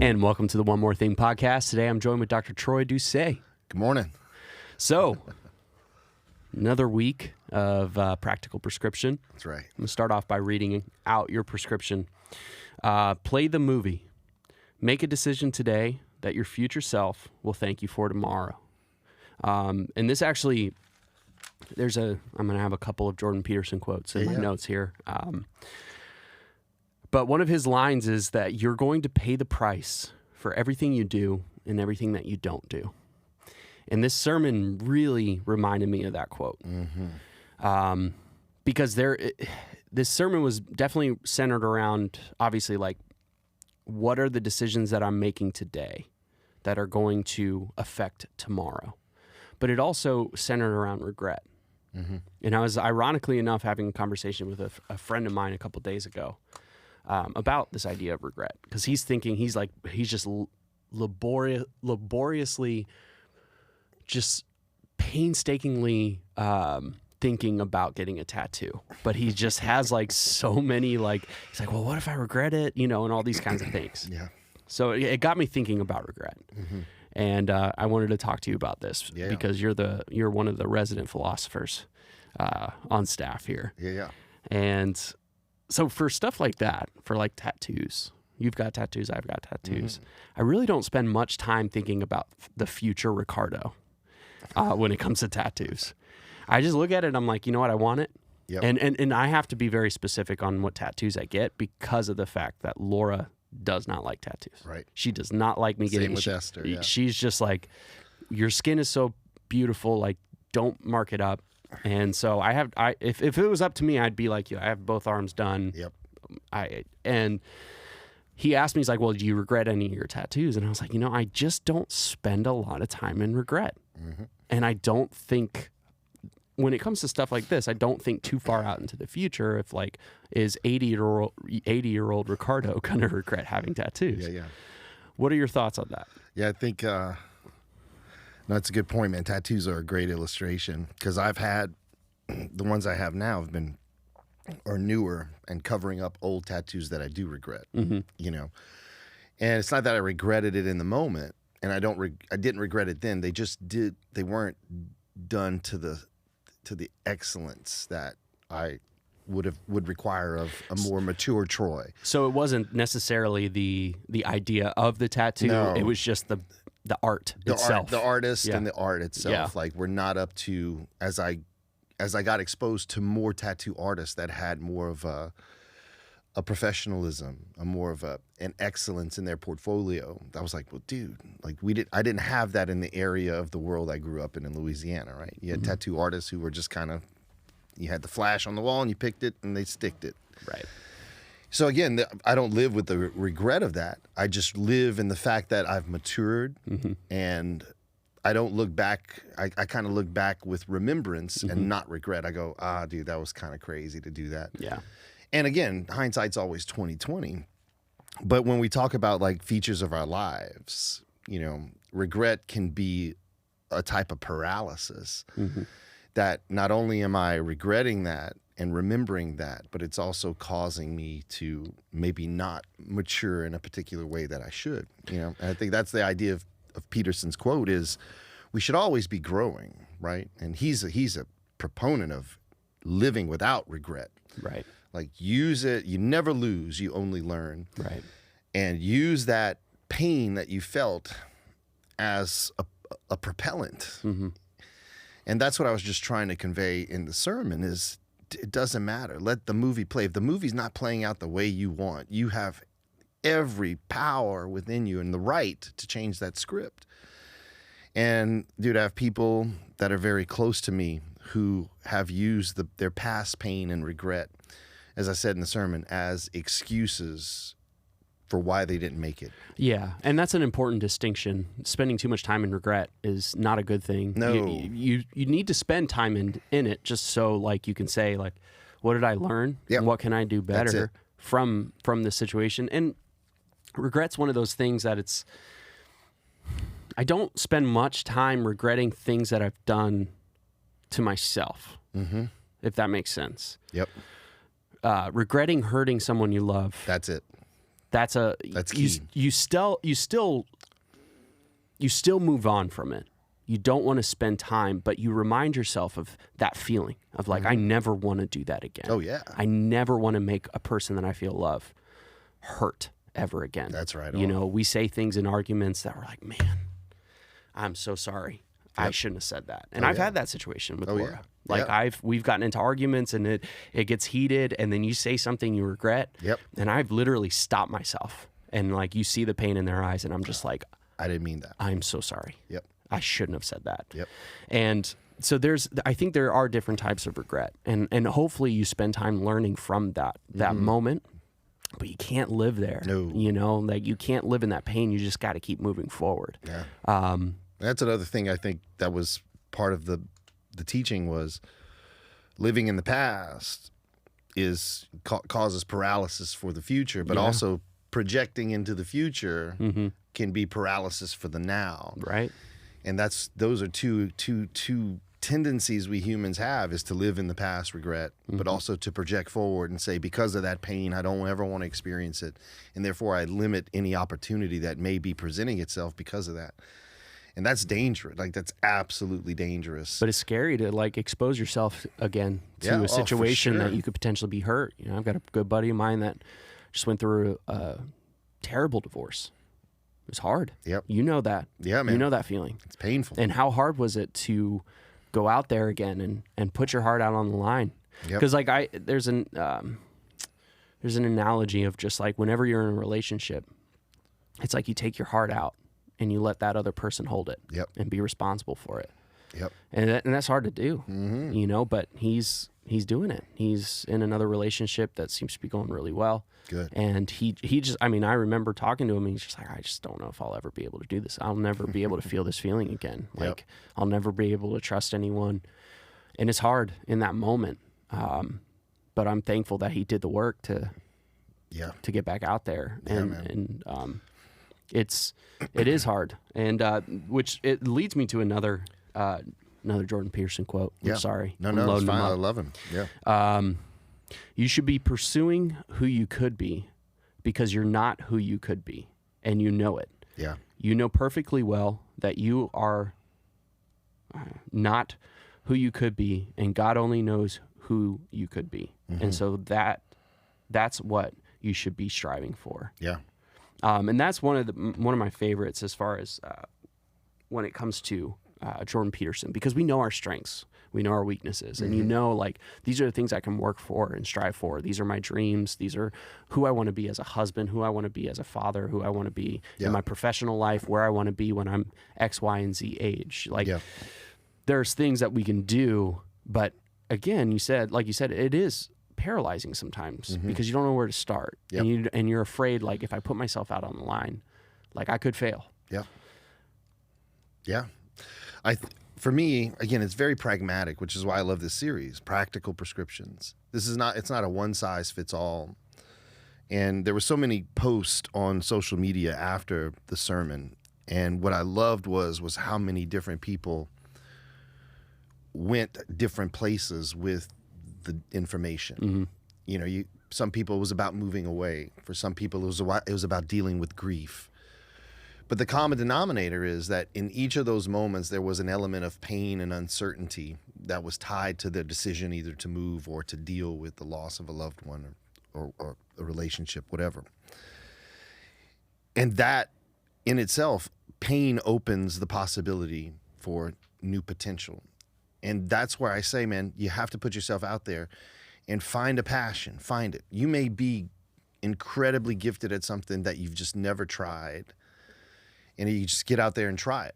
And welcome to the One More Thing podcast. Today I'm joined with Dr. Troy Doucet. Good morning. So, another week of practical prescription. That's right. I'm going to start off by reading out your prescription. Play the movie. Make a decision today that your future self will thank you for tomorrow. And this actually, I'm going to have a couple of Jordan Peterson quotes in my notes here. But one of his lines is that you're going to pay the price for everything you do and everything that you don't do. And this sermon really reminded me of that quote. Because this sermon was definitely centered around, obviously, like, what are the decisions that I'm making today that are going to affect tomorrow? But it also centered around regret. And I was, ironically enough, having a conversation with a friend of mine a couple days ago about this idea of regret, because he's just laboriously, just painstakingly thinking about getting a tattoo, but he just has like so many, like, he's like, well, what if I regret it, and all these kinds of things. So it got me thinking about regret. And I wanted to talk to you about this because you're one of the resident philosophers on staff here. And so for stuff like that, for like tattoos, you've got tattoos, I've got tattoos. I really don't spend much time thinking about the future Ricardo when it comes to tattoos. I just look at it and I'm like, you know what, I want it. And I have to be very specific on what tattoos I get because of the fact that Laura does not like tattoos. Right. She does not like me getting. Same with Esther. She's just like, your skin is so beautiful, like, don't mark it up. And so if it was up to me, I'd be like you. I have both arms done. And he asked me, he's like, well, do you regret any of your tattoos? And I was like, I just don't spend a lot of time in regret. And I don't think, when it comes to stuff like this, I don't think too far out into the future if, like, is 80-year-old Ricardo going to regret having tattoos? What are your thoughts on that? I think that's a good point, man. Tattoos are a great illustration because I've had, the ones I have now are newer and covering up old tattoos that I do regret, And it's not that I regretted it in the moment, and I didn't regret it then. They weren't done to the excellence that I would require of a more mature Troy. So it wasn't necessarily the idea of the tattoo. No. It was just the art itself. The artist and the art itself. Like, we're not up to, as I got exposed to more tattoo artists that had more of a professionalism, more of an excellence in their portfolio. I was like, well, dude, like, I didn't have that in the area of the world I grew up in Louisiana, right? You had tattoo artists who were just kind of, you had the flash on the wall and you picked it and they sticked it. Right. So again, I don't live with the regret of that. I just live in the fact that I've matured and I don't look back. I kind of look back with remembrance and not regret. I go, dude, that was kind of crazy to do that. And again, hindsight's always 20/20. But when we talk about, like, features of our lives, regret can be a type of paralysis that not only am I regretting that and remembering that, but it's also causing me to maybe not mature in a particular way that I should. And I think that's the idea of Peterson's quote is we should always be growing, right? And he's a proponent of living without regret. Right. Like, use it. You never lose. You only learn. Right. And use that pain that you felt as a propellant. And that's what I was just trying to convey in the sermon is it doesn't matter. Let the movie play. If the movie's not playing out the way you want, you have every power within you and the right to change that script. And, dude, I have people that are very close to me who have used their past pain and regret, as I said in the sermon, as excuses for why they didn't make it. Yeah, and that's an important distinction. Spending too much time in regret is not a good thing. No. You need to spend time in it just so, like, you can say, like, what did I learn? Yep. And what can I do better from this situation? And regret's one of those things that I don't spend much time regretting things that I've done to myself, if that makes sense. Yep. Regretting hurting someone you love. That's it. That's key. You still move on from it. You don't want to spend time, but you remind yourself of that feeling of like, I never want to do that again. Oh, yeah. I never want to make a person that I feel love hurt ever again. That's right. You know, we say things in arguments that we're like, man, I'm so sorry. I shouldn't have said that. And I've had that situation with Laura. Like we've gotten into arguments and it gets heated, and then you say something you regret. Yep. And I've literally stopped myself, and like you see the pain in their eyes, and I'm just like, I didn't mean that. I'm so sorry. Yep. I shouldn't have said that. Yep. And so I think there are different types of regret, and hopefully you spend time learning from that moment, but you can't live there. No. You know, like you can't live in that pain. You just got to keep moving forward. Yeah. That's another thing I think that was part of the teaching was living in the past causes paralysis for the future, but also projecting into the future can be paralysis for the now. Right. And those are two tendencies we humans have, is to live in the past, regret, but also to project forward and say, because of that pain, I don't ever want to experience it. And therefore I limit any opportunity that may be presenting itself because of that. And that's dangerous. Like, that's absolutely dangerous. But it's scary to like expose yourself again to a situation that you could potentially be hurt. You know, I've got a good buddy of mine that just went through a terrible divorce. It was hard. Yep. You know that. Yeah, man. You know that feeling. It's painful. And how hard was it to go out there again and put your heart out on the line? Because like there's an analogy of just like whenever you're in a relationship, it's like you take your heart out and you let that other person hold it and be responsible for it. Yep. And that's hard to do, you know, but he's doing it. He's in another relationship that seems to be going really well. Good. And he just, I mean, I remember talking to him and he's just like, I just don't know if I'll ever be able to do this. I'll never be able to feel this feeling again. Like I'll never be able to trust anyone. And it's hard in that moment. But I'm thankful that he did the work to get back out there. It is hard. And, which it leads me to another Jordan Peterson quote. I'm sorry. No, it's fine. I love him. Yeah. You should be pursuing who you could be because you're not who you could be, and you know it. Yeah. You know perfectly well that you are not who you could be, and God only knows who you could be. And so that's what you should be striving for. Yeah. And that's one of my favorites as far as when it comes to Jordan Peterson, because we know our strengths, we know our weaknesses, and you know, like, these are the things I can work for and strive for. These are my dreams. These are who I want to be as a husband, who I want to be as a father, who I want to be in my professional life, where I want to be when I'm X, Y, and Z age. Like, there's things that we can do, but again, like you said, it is paralyzing sometimes because you don't know where to start, and you're afraid, like, if I put myself out on the line, like, I could fail. Yeah. For me, again, it's very pragmatic, which is why I love this series. Practical prescriptions. It's not a one size fits all. And there were so many posts on social media after the sermon, and what I loved was how many different people went different places with the information. You know, some people, it was about moving away. For some people, it was about dealing with grief. But the common denominator is that in each of those moments, there was an element of pain and uncertainty that was tied to the decision either to move or to deal with the loss of a loved one or a relationship, whatever. And that in itself, pain opens the possibility for new potential. And that's where I say, man, you have to put yourself out there and find a passion. Find it. You may be incredibly gifted at something that you've just never tried. And you just get out there and try it,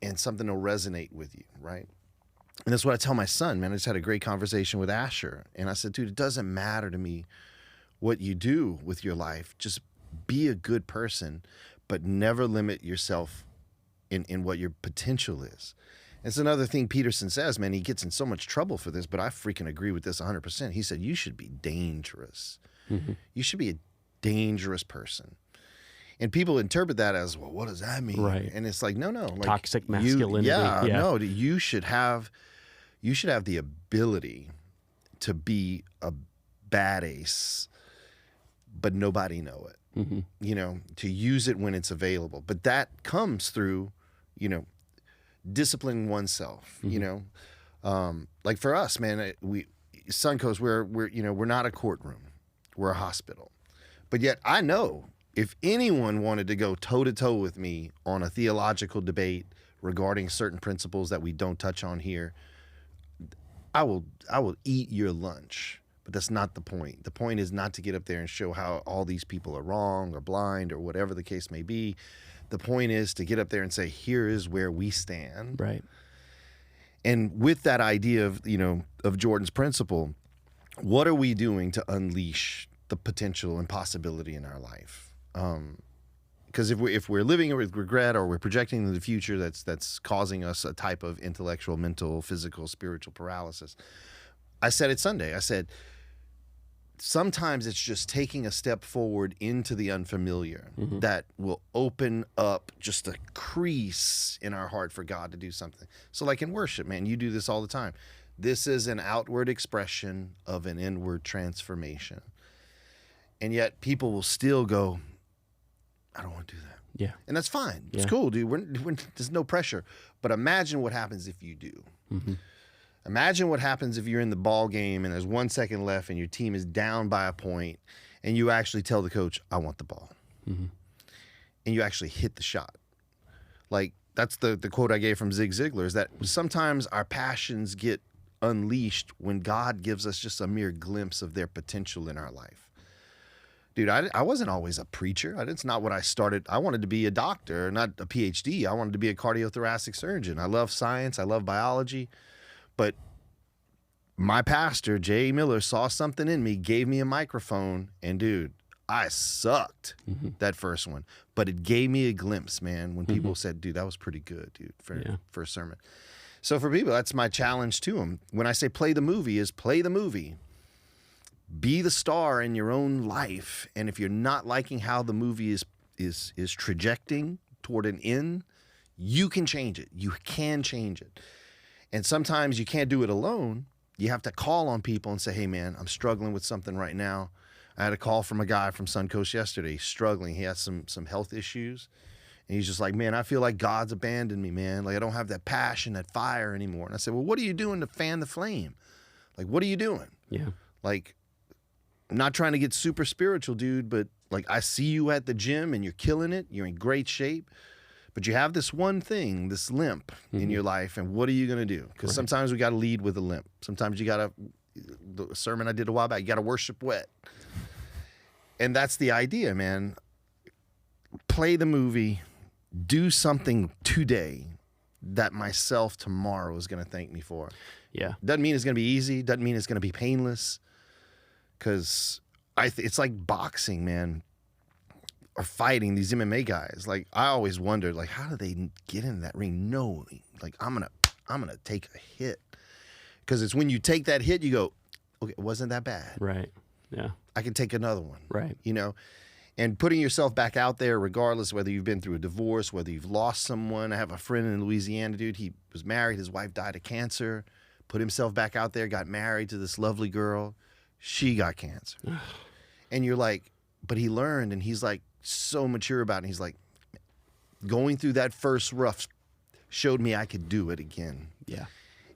and something will resonate with you, right? And that's what I tell my son, man. I just had a great conversation with Asher, and I said, dude, it doesn't matter to me what you do with your life. Just be a good person, but never limit yourself in what your potential is. It's another thing Peterson says, man. He gets in so much trouble for this, but I freaking agree with this 100%. He said, you should be dangerous. You should be a dangerous person. And people interpret that as, well, what does that mean? Right. And it's like, no. Like, toxic masculinity. No, you should have the ability to be a badass, but nobody know it. You know, to use it when it's available. But that comes through, you know, disciplining oneself. You know, like for us, man, Suncoast, we're you know, we're not a courtroom, we're a hospital. But yet I know if anyone wanted to go toe to toe with me on a theological debate regarding certain principles that we don't touch on here, I will eat your lunch. But that's not the point. The point is not to get up there and show how all these people are wrong or blind or whatever the case may be. The point is to get up there and say, here is where we stand. Right. And with that idea of, you know, of Jordan's principle, what are we doing to unleash the potential and possibility in our life? Because if we're living with regret or we're projecting into the future, that's causing us a type of intellectual, mental, physical, spiritual paralysis. I said it Sunday. I said, sometimes it's just taking a step forward into the unfamiliar that will open up just a crease in our heart for God to do something. So like in worship, man, you do this all the time. This is an outward expression of an inward transformation. And yet people will still go, I don't want to do that. Yeah. And that's fine. Yeah. It's cool, dude. There's no pressure. But imagine what happens if you do. Imagine what happens if you're in the ball game and there's 1 second left and your team is down by a point and you actually tell the coach, I want the ball. And you actually hit the shot. Like, that's the quote I gave from Zig Ziglar, is that sometimes our passions get unleashed when God gives us just a mere glimpse of their potential in our life. Dude, I wasn't always a preacher. That's not what I started. I wanted to be a doctor, not a PhD. I wanted to be a cardiothoracic surgeon. I love science. I love biology. But my pastor, Jay Miller, saw something in me, gave me a microphone, and dude, I sucked that first one. But it gave me a glimpse, man, when people said, dude, that was pretty good, dude, for a sermon. So for people, that's my challenge to them. When I say play the movie, is play the movie. Be the star in your own life. And if you're not liking how the movie is trajecting toward an end, you can change it. You can change it. And sometimes you can't do it alone. You have to call on people and say, hey, man, I'm struggling with something right now. I had a call from a guy from Suncoast yesterday. He's struggling. He has some health issues. And he's just like, man, I feel like God's abandoned me, man. Like, I don't have that passion, that fire anymore. And I said, well, what are you doing to fan the flame? Like, what are you doing? Yeah. Like, I'm not trying to get super spiritual, dude, but like, I see you at the gym and you're killing it. You're in great shape. But you have this one thing, this limp in your life, and what are you going to do? Because sometimes we got to lead with a limp. Sometimes you got to, the sermon I did a while back, you got to worship wet. And that's the idea, man. Play the movie, do something today that myself tomorrow is going to thank me for. Yeah. Doesn't mean it's going to be easy. Doesn't mean it's going to be painless. Because it's like boxing, man. Or fighting, these MMA guys. Like, I always wondered, like, how do they get in that ring knowing, like, I'm gonna take a hit? Because it's when you take that hit, you go, okay, it wasn't that bad. Right. Yeah. I can take another one. Right. You know, and putting yourself back out there, regardless whether you've been through a divorce, whether you've lost someone. I have a friend in Louisiana, dude. He was married. His wife died of cancer. Put himself back out there. Got married to this lovely girl. She got cancer. And you're like, but he learned, and he's like, so mature about it. And he's like, going through that first rough showed me I could do it again. Yeah.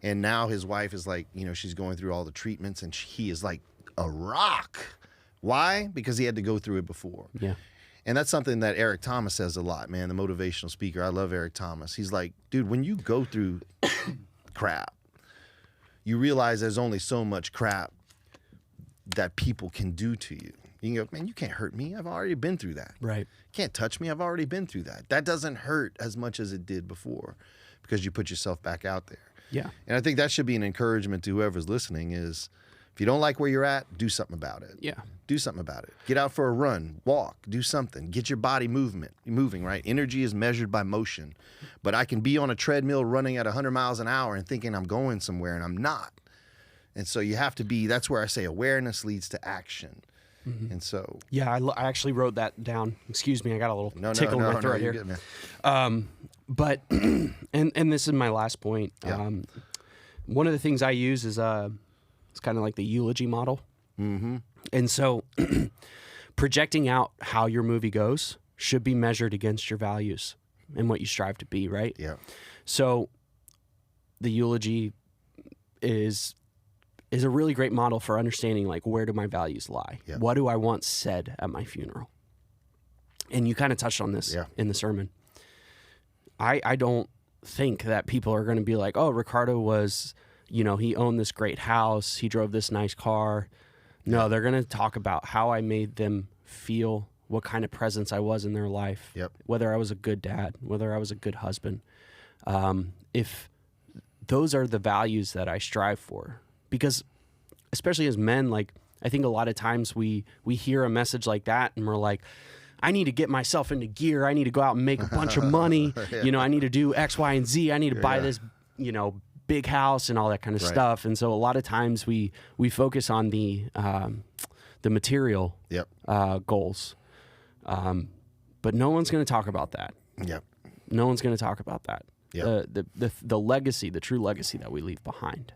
And now his wife is like, you know, she's going through all the treatments, and he is like a rock. Why? Because he had to go through it before. Yeah. And that's something that Eric Thomas says a lot, man, the motivational speaker. I love Eric Thomas. He's like, dude, when you go through crap, you realize there's only so much crap that people can do to you. You can go, man, you can't hurt me. I've already been through that. Right. You can't touch me. I've already been through that. That doesn't hurt as much as it did before because you put yourself back out there. Yeah. And I think that should be an encouragement to whoever's listening is if you don't like where you're at, do something about it. Yeah. Do something about it. Get out for a run, walk, do something. Get your body moving, right? Energy is measured by motion. But I can be on a treadmill running at 100 miles an hour and thinking I'm going somewhere and I'm not. And so you have to be, that's where I say awareness leads to action. And so, yeah, I actually wrote that down. Excuse me, I got a little tickle in my throat here. You're good, man. But and this is my last point. Yeah. One of the things I use is it's kind of like the eulogy model. And so projecting out how your movie goes should be measured against your values and what you strive to be, right? Yeah. So the eulogy is a really great model for understanding, like, where do my values lie? Yeah. What do I want said at my funeral? And you kind of touched on this in the sermon. I don't think that people are going to be like, oh, Ricardo was, he owned this great house, he drove this nice car. No, they're going to talk about how I made them feel, what kind of presence I was in their life, whether I was a good dad, whether I was a good husband. If those are the values that I strive for, because especially as men, like, I think a lot of times we hear a message like that and we're like, I need to get myself into gear. I need to go out and make a bunch of money. I need to do X, Y, and Z. I need to buy this, big house and all that kind of stuff. And so a lot of times we focus on the material goals. But no one's going to talk about that. Yep. No one's going to talk about that. Yep. The legacy, the true legacy that we leave behind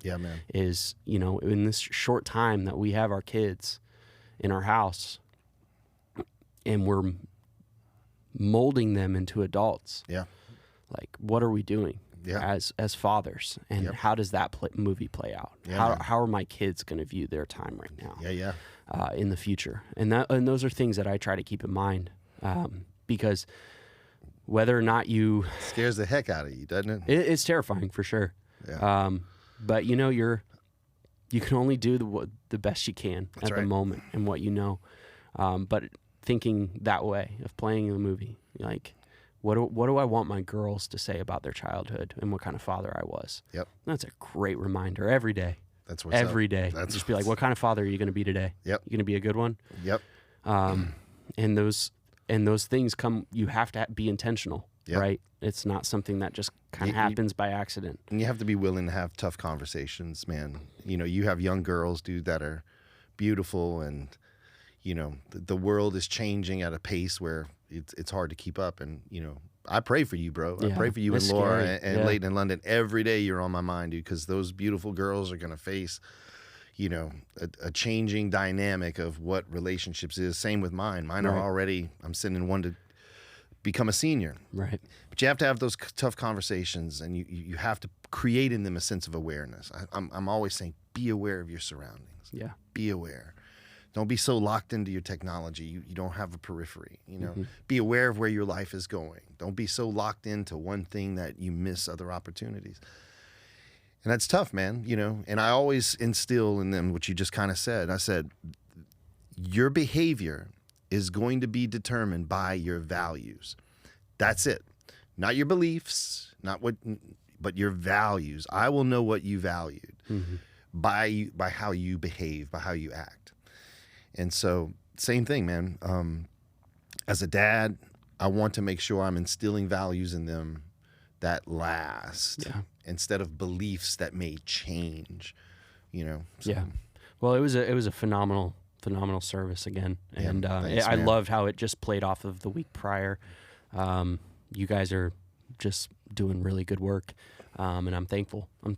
is, in this short time that we have our kids in our house and we're molding them into adults. Yeah. Like, what are we doing as fathers? And how does that movie play out? How are my kids going to view their time right now? In the future? And those are things that I try to keep in mind, because whether or not you scares the heck out of you, doesn't it? It's terrifying for sure. Yeah. But you can only do the best you can at the moment and what you know. But thinking that way of playing the movie, like, what do I want my girls to say about their childhood and what kind of father I was? Yep. That's a great reminder every day. That's what's every up. day. Just be like, what kind of father are you going to be today? Yep. You going to be a good one? Yep. And those things come. You have to be intentional, right? It's not something that just kind of happens by accident. And you have to be willing to have tough conversations, man. You have young girls, dude, that are beautiful, and the world is changing at a pace where it's hard to keep up. And I pray for you, bro. I pray for you and Laura and Leighton in London. Every day you're on my mind, dude, because those beautiful girls are going to face, a changing dynamic of what relationships is. Same with mine. Mine are already, I'm sending one to become a senior. Right. But you have to have those tough conversations, and you have to create in them a sense of awareness. I'm always saying, be aware of your surroundings. Yeah. Be aware. Don't be so locked into your technology. You don't have a periphery. Be aware of where your life is going. Don't be so locked into one thing that you miss other opportunities. And that's tough, man. And I always instill in them what you just kind of said. I said, your behavior is going to be determined by your values. That's it. Not your beliefs, but your values. I will know what you valued by how you behave, by how you act. And so, same thing, man. As a dad, I want to make sure I'm instilling values in them that last, instead of beliefs that may change. So. Yeah. Well, it was a phenomenal service again, and thanks, I loved how it just played off of the week prior. You guys are just doing really good work. And I'm thankful. For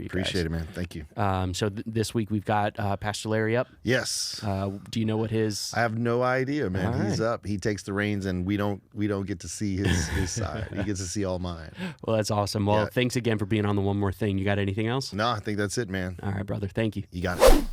you guys. Appreciate it, man. Thank you. So this week we've got Pastor Larry up. Yes. Do you know what his? I have no idea, man. He's up. He takes the reins, and we don't get to see his side. He gets to see all mine. Well, that's awesome. Well, thanks again for being on the One More Thing. You got anything else? No, I think that's it, man. All right, brother. Thank you. You got it.